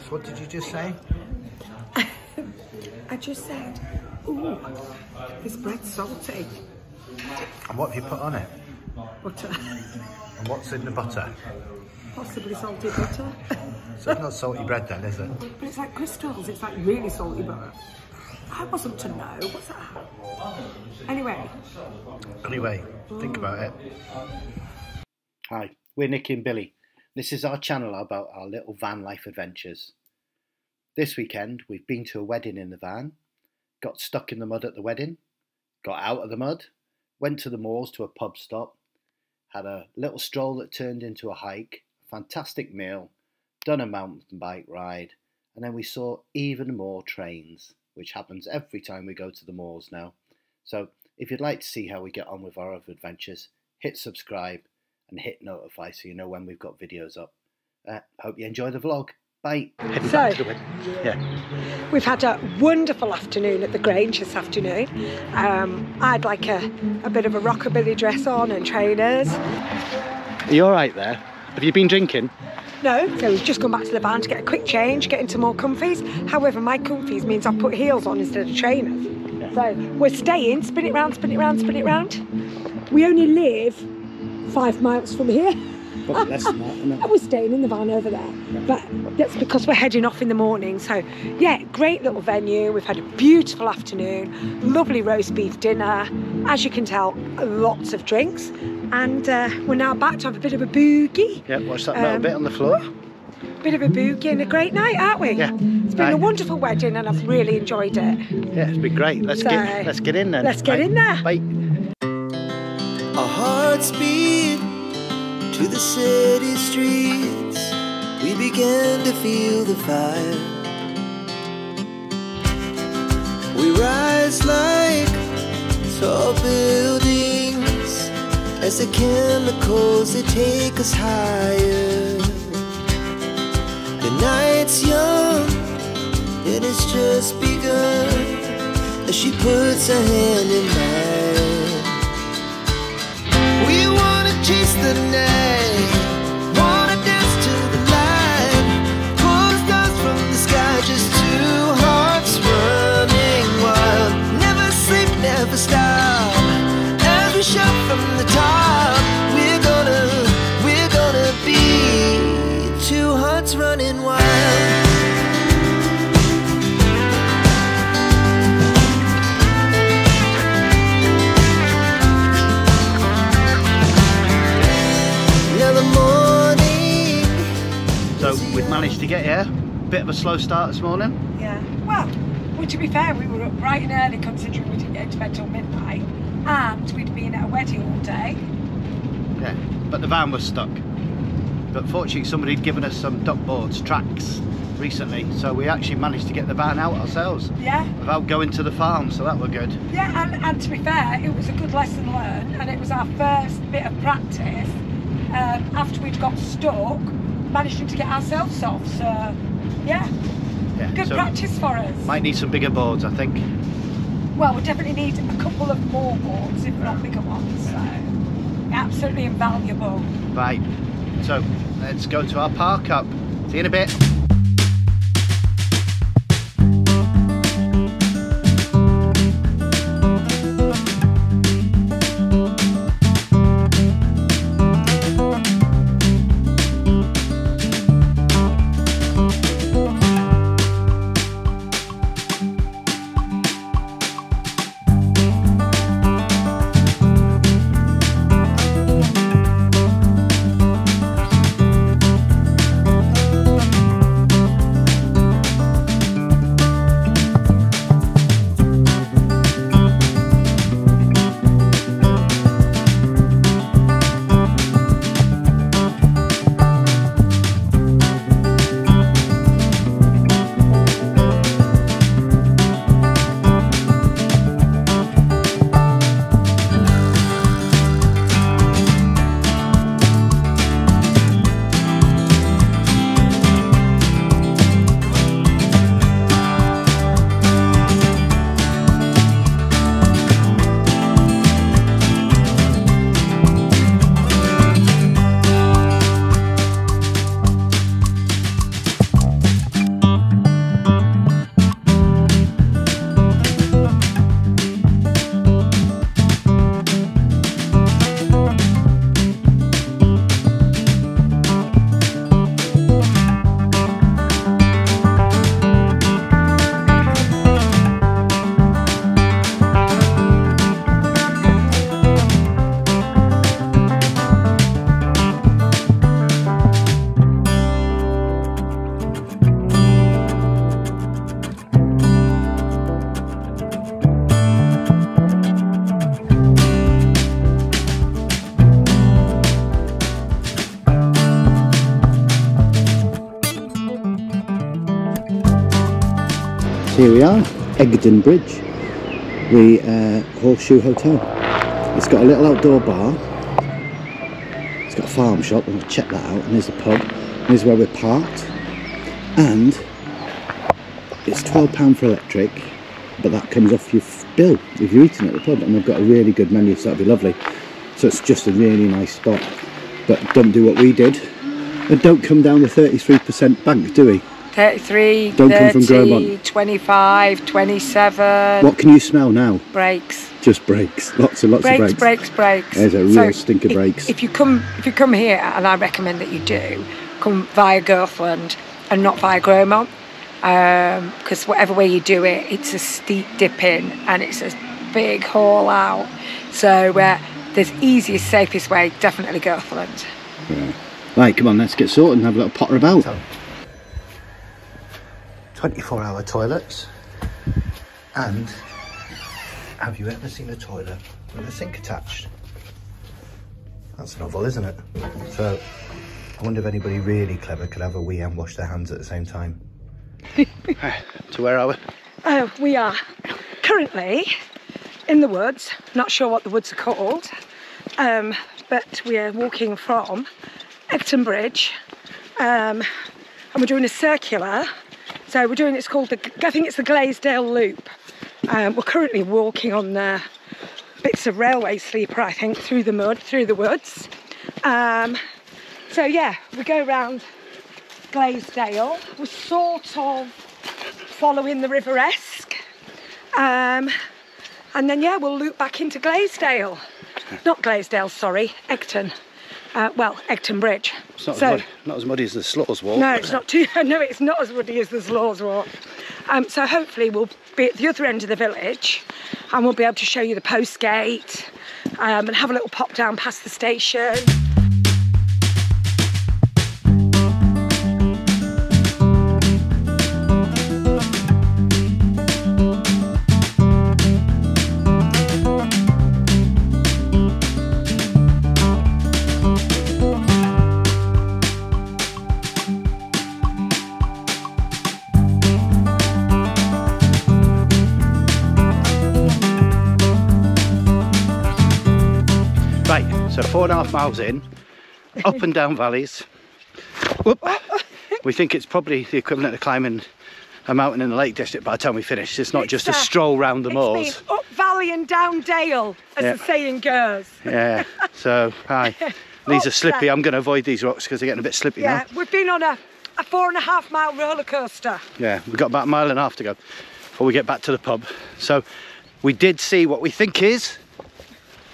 So what did you just say? I just said, ooh, this bread's salty. And what have you put on it? Butter. And what's in the butter? Possibly salty butter. So it's not salty bread then, is it? But it's like crystals, it's like really salty butter. I wasn't to know, what's that? Anyway, think about it. Hi, we're Nicky and Billy. This is our channel about our little van life adventures. This weekend we've been to a wedding in the van, got stuck in the mud at the wedding, got out of the mud, went to the moors to a pub stop, had a little stroll that turned into a hike, fantastic meal, done a mountain bike ride, and then we saw even more trains, which happens every time we go to the moors now. So if you'd like to see how we get on with our other adventures, hit subscribe and hit notify so you know when we've got videos up. Hope you enjoy the vlog. Bye. So, yeah. We've had a wonderful afternoon at the Grange this afternoon. I had like a bit of a rockabilly dress on and trainers. Are you alright there? Have you been drinking? No, so we've just gone back to the van to get a quick change, get into more comfies. However, my comfies means I've put heels on instead of trainers. Yeah. So we're staying, spin it round, spin it round, spin it round. We only live 5 miles from here. Probably less than that, isn't it? I was staying in the van over there, but that's because we're heading off in the morning. So yeah, great little venue. We've had a beautiful afternoon, lovely roast beef dinner. As you can tell, lots of drinks. And we're now back to have a bit of a boogie. Yeah, watch that little bit on the floor. Bit of a boogie and a great night, aren't we? Yeah. It's been a wonderful wedding and I've really enjoyed it. Yeah, it's been great. Let's get in then. Let's get in there. Bye. Our hearts beat to the city streets. We began to feel the fire. We rise like tall buildings as the chemicals, they take us higher. The night's young, and it's just begun as she puts her hand in mine. We wanna chase the night, wanna dance to the light, pull the stars from the sky, just two hearts running wild. Never sleep, never stop, as we shout from the top. We're gonna be two hearts running wild. So we've managed to get here. Bit of a slow start this morning. Yeah. Well, to be fair, we were up bright and early considering we didn't get to bed till midnight, and we'd been at a wedding all day. Yeah, but the van was stuck. But fortunately, somebody had given us some duck boards, tracks, recently, so we actually managed to get the van out ourselves. Yeah. Without going to the farm, so that was good. Yeah, and to be fair, it was a good lesson learned, and it was our first bit of practice after we'd got stuck, managing to get ourselves off. So yeah, good so practice for us. Might need some bigger boards, I think. Well, we definitely need a couple of more boards, if not bigger ones. So absolutely invaluable. Right, so let's go to our park up. See you in a bit. Here we are, Egton Bridge, the Horseshoe Hotel. It's got a little outdoor bar, it's got a farm shop, we'll check that out, and there's the pub, and here's where we're parked, and it's £12 for electric, but that comes off your bill if you're eating at the pub, and they've got a really good menu, so that'd be lovely. So it's just a really nice spot, but don't do what we did, and don't come down the 33% bank, do we? 33, don't 30, come from Gromont. 25, 27. What can you smell now? Brakes. Just brakes. Lots of brakes. Brakes. There's a real stinker brakes. If you come here, and I recommend that you do, come via Girthland and not via Gromont, because whatever way you do it, it's a steep dip in and it's a big haul out. So there's easiest, safest way, definitely Girthland. Yeah. Right, come on, let's get sorted and have a little potter about. 24-hour toilets, and have you ever seen a toilet with a sink attached? That's novel, isn't it? So I wonder if anybody really clever could have a wee and wash their hands at the same time. So where are we? We are currently in the woods, not sure what the woods are called, but we are walking from Egton Bridge, and we're doing a circular. So we're doing, it's called, I think it's the Glasedale Loop. We're currently walking on bits of railway sleeper, I think, through the mud, through the woods. So yeah, we go round Glasedale. We're sort of following the River Esk. And then yeah, we'll loop back into Glasedale. Not Glasedale, sorry, Egton. Well, Egton Bridge. It's not as muddy as the Slaws Walk. No, it's not too. No, it's not as muddy as the Slaws Walk. So hopefully we'll be at the other end of the village, and we'll be able to show you the post gate, and have a little pop down past the station. So 4.5 miles in, up and down valleys. Whoop. We think it's probably the equivalent of climbing a mountain in the Lake District by the time we finish. It's not just a stroll round the moors. It's been up valley and down dale, as the saying goes. Yeah, so hi. These are slippy. I'm going to avoid these rocks because they're getting a bit slippy now. Yeah, we've been on a 4.5 mile roller coaster. Yeah, we've got about 1.5 miles to go before we get back to the pub. So we did see what we think is.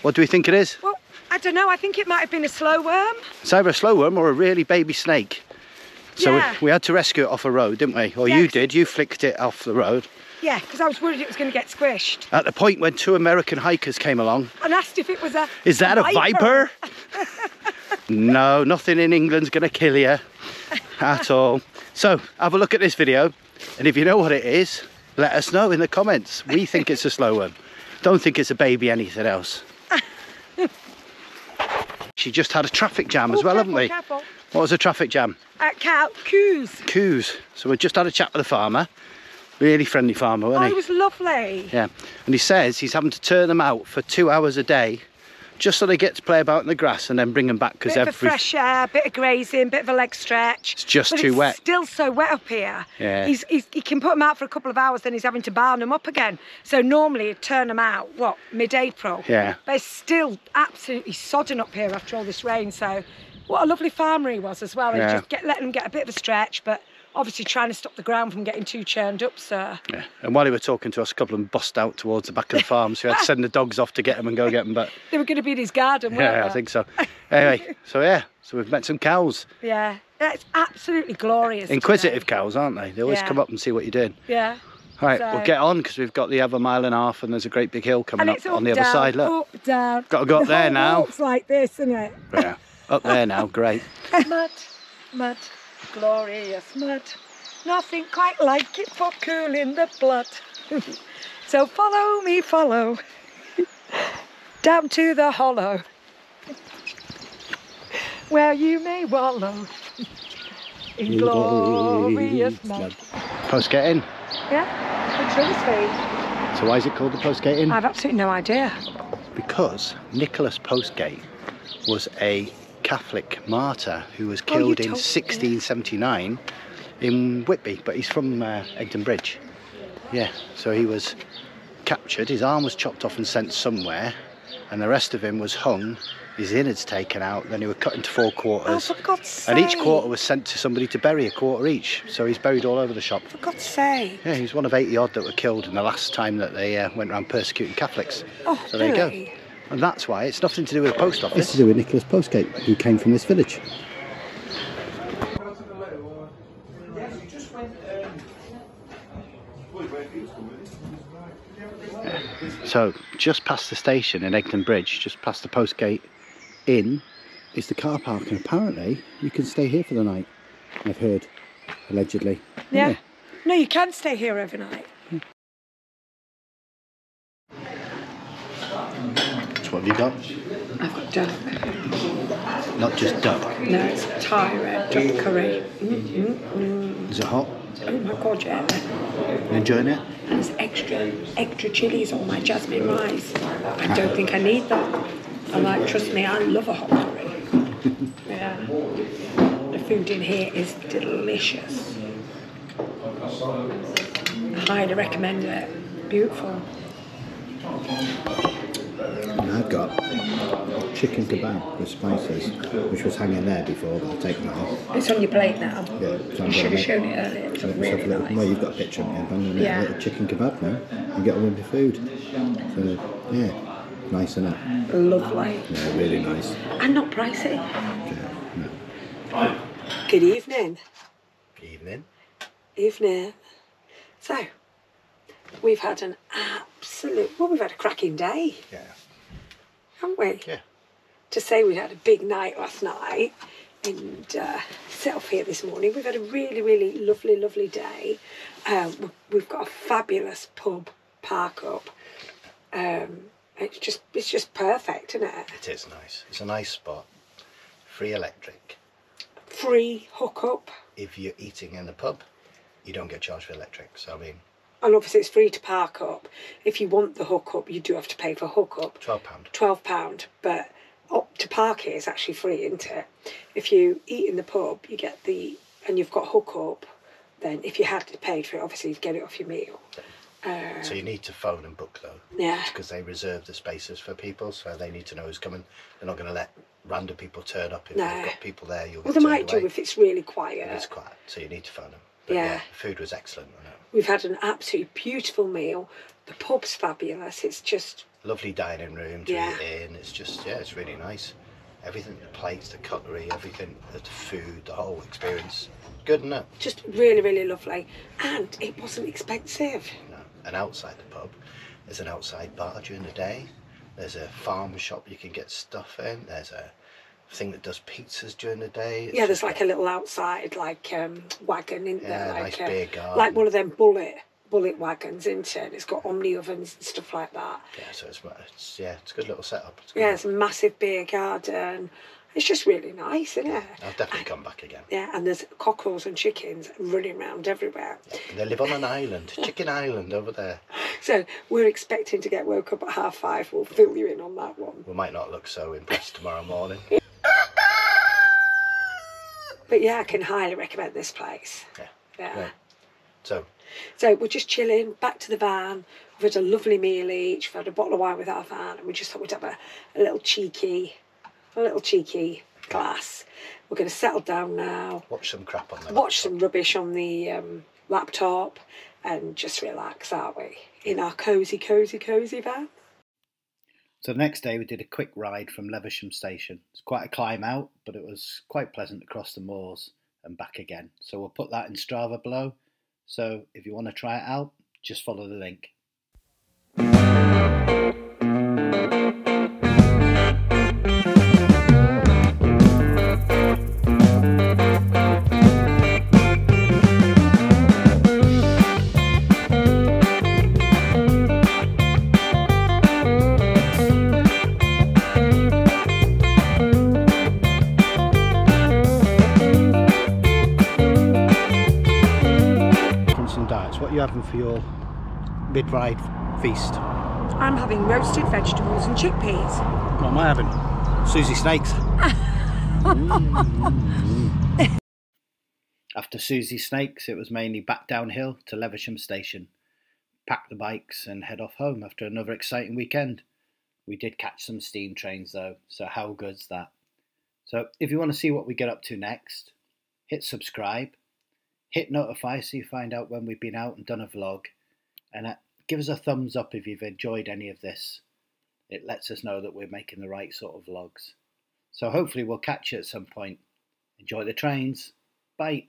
What do we think it is? Well, I don't know, I think it might have been a slow worm. It's either a slow worm or a really baby snake. So yeah. we had to rescue it off a road, didn't we? Or you did, you flicked it off the road. Yeah, because I was worried it was going to get squished. At the point when 2 American hikers came along. And asked if it was a Is that a viper? No, nothing in England's going to kill you at all. So have a look at this video, and if you know what it is, let us know in the comments. We think it's a slow worm. Don't think it's a baby anything else. She just had a traffic jam as well, haven't we? Careful. What was a traffic jam? Coos. So we just had a chat with the farmer. Really friendly farmer, wasn't he? Oh, he was lovely. Yeah, and he says he's having to turn them out for 2 hours a day, just so they get to play about in the grass and then bring them back because bit of fresh air, bit of grazing, bit of a leg stretch. It's just but too wet. It's still so wet up here. Yeah. He can put them out for a couple of hours, then he's having to barn them up again. So normally he'd turn them out, what, mid-April? Yeah. But it's still absolutely sodden up here after all this rain. So what a lovely farmer he was as well. Yeah. He just letting them get a bit of a stretch, but obviously trying to stop the ground from getting too churned up, sir. Yeah, and while he was talking to us, a couple of them bust out towards the back of the farm, so we had to send the dogs off to get them and go get them. But they were going to be in his garden, weren't they? I think so. Anyway, so we've met some cows. Yeah, it's absolutely glorious. Inquisitive today. Cows, aren't they? They always come up and see what you're doing. Yeah. All right, we'll get on because we've got the other 1.5 miles and there's a great big hill coming up on the other side. Look, up, down. Got to go up there now. It's like this, isn't it? Yeah, up there now. Great. Mud, glorious mud. Nothing quite like it for cooling the blood. So follow me, follow, down to the hollow, where you may wallow in glorious mud. Let's get in. Yeah? entrance fee. So why is it called the Postgate Inn? I have absolutely no idea. Because Nicholas Postgate was a Catholic martyr who was killed in 1679 in Whitby, but he's from Egton Bridge. Yeah, so he was captured, his arm was chopped off and sent somewhere, and the rest of him was hung, his innards taken out, then he was cut into 4 quarters. Oh, for God's sake. And each quarter was sent to somebody to bury, a quarter each, so he's buried all over the shop. For God's sake. Yeah, he was one of 80 odd that were killed in the last time that they went around persecuting Catholics. Oh, so there really? you go. And that's why it's nothing to do with the post office. It's to do with Nicholas Postgate, who came from this village. So, just past the station in Egton Bridge, just past the Postgate Inn, is the car park, and apparently you can stay here for the night. I've heard, allegedly. Yeah. No, you can stay here overnight. So what have you got? I've got duck. Not just duck. No, it's Thai red duck curry. Is it hot? Oh my God, yeah. You enjoying it? And there's extra chillies on my jasmine rice. I don't think I need that. I like, trust me, I love a hot curry. Yeah. The food in here is delicious. I highly recommend it. Beautiful. And I've got chicken kebab with spices, which was hanging there before, but I've taken that off. It's on your plate now. Yeah, so You should have shown it earlier. It's really nice. Well, you've got a picture of it. I'm going to Yeah. a little chicken kebab now and get all of your food. So, yeah, nice, isn't it? Lovely. Yeah, really nice. And not pricey. Yeah, no. Good evening. Good evening. Evening. So, we've had an we've had a cracking day, Yeah. haven't we? Yeah. To say we had a big night last night and set off here this morning. We've had a really, really lovely day. We've got a fabulous pub park up. It's just perfect, isn't it? It is nice. It's a nice spot. Free electric. Free hookup. If you're eating in the pub, you don't get charged for electric. So, I mean... And obviously it's free to park up. If you want the hookup, you do have to pay for hookup. £12. £12, but up to park it is actually free, isn't it? If you eat in the pub, you get and you've got hookup, then if you had paid for it, obviously you'd get it off your meal. So you need to phone and book though. Yeah. Because they reserve the spaces for people, so they need to know who's coming. They're not going to let random people turn up. If they've got people there, you'll get Well, they turned might away. do if it's really quiet. It's quiet, so you need to phone them. But Yeah. The food was excellent, wasn't it? We've had an absolutely beautiful meal. The pub's fabulous. It's just... Lovely dining room to Yeah. eat in. It's just, yeah, it's really nice. Everything, the plates, the cutlery, everything, the food, the whole experience. Good, isn't it? Just really, really lovely. And it wasn't expensive. No. And outside the pub, there's an outside bar during the day. There's a farm shop you can get stuff in. There's a thing that does pizzas during the day. It's There's like a little outside wagon, isn't there? Yeah, Like nice beer garden. like one of them bullet wagons, isn't it? It's got omni ovens and stuff like that. Yeah, so it's a good little setup. It's Yeah, it's a massive beer garden. It's just really nice, isn't it? I'll definitely come back again. Yeah, and there's cockerels and chickens running around everywhere. And they live on an island, Chicken Island over there. So we're expecting to get woke up at 5:30. We'll fill you in on that one. We might not look so impressed tomorrow morning. But yeah, I can highly recommend this place. Yeah. So we're just chilling, back to the van. We've had a lovely meal each. We've had a bottle of wine with our van, and we just thought we'd have a little cheeky glass. We're going to settle down now. watch some crap on the Watch some rubbish on the laptop, and just relax, aren't we? In our cosy van. So the next day we did a quick ride from Leversham Station. It's quite a climb out, but it was quite pleasant across the moors and back again. So we'll put that in Strava below. So if you want to try it out, just follow the link. What are you having for your mid-ride feast? I'm having roasted vegetables and chickpeas. What am I having? Susie Snakes. After Susie Snakes, it was mainly back downhill to Leversham Station, pack the bikes and head off home after another exciting weekend. We did catch some steam trains though, so how good's that? So if you want to see what we get up to next, hit subscribe, hit notify so you find out when we've been out and done a vlog, and give us a thumbs up if you've enjoyed any of this. It lets us know that we're making the right sort of vlogs. So hopefully we'll catch you at some point. Enjoy the trains. Bye.